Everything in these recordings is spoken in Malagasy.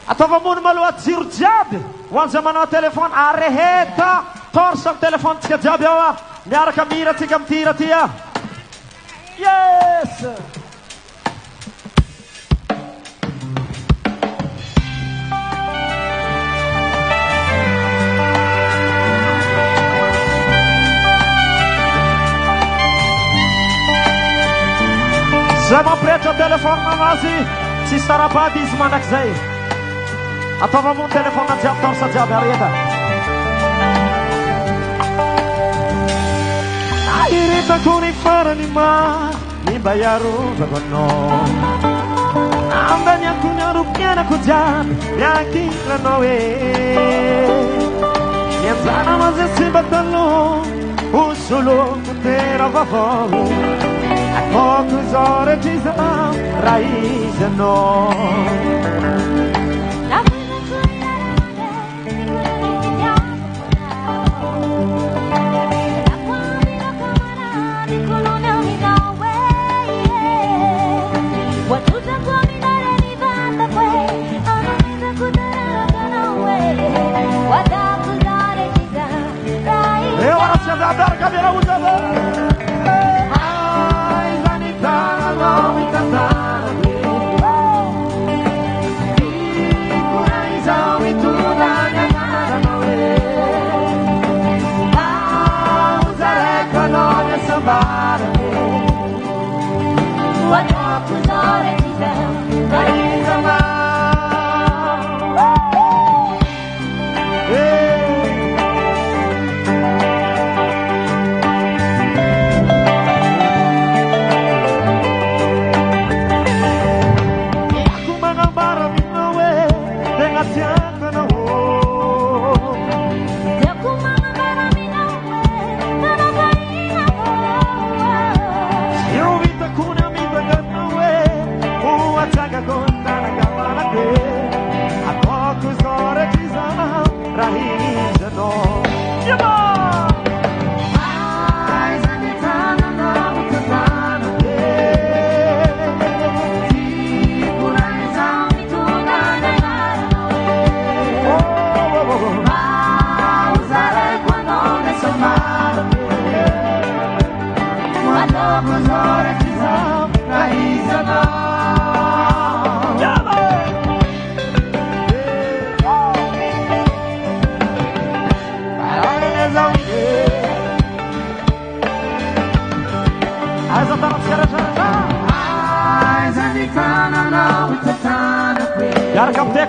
Ataova mony maloha jiro jiaby ho an'izay manao telefony areheta torsa amin'ny telefonitsika jiaby ao a miaraka miratsika amin'ny ty raha ty a yes zay mampirehetra telefony manazy tsy sarabady izy mandrakizay ataova mony telefona jiaby torsa jiaby areheta iritako ny farany maro ny mba iarovako anao ambaniako ny arom-piainako jiaby miankilanao e mianjana mazay tsy mba taloha hosoloko tera vaovao ataoko zao rehetra izao raha izy anao Berga viene usata ai zanitana no mi cantare piccola isami tu la mia no usare canonia sambare guarda cusare ti sei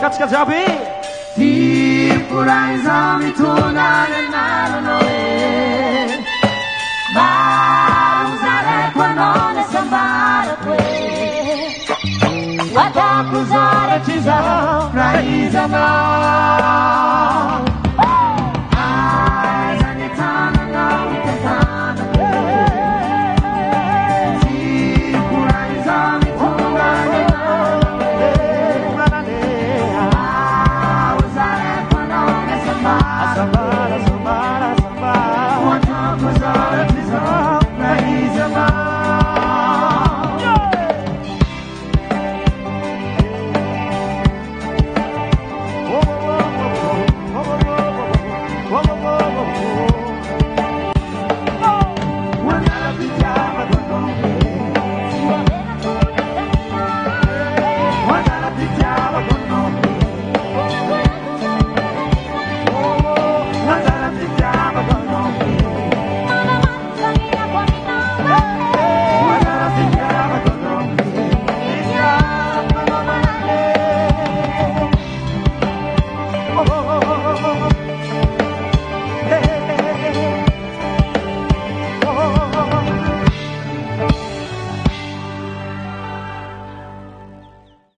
Katika jabi Tipura izami tunane nalo noe Ma usare quando ne sambara que Wata kuzare chiza Praise Allah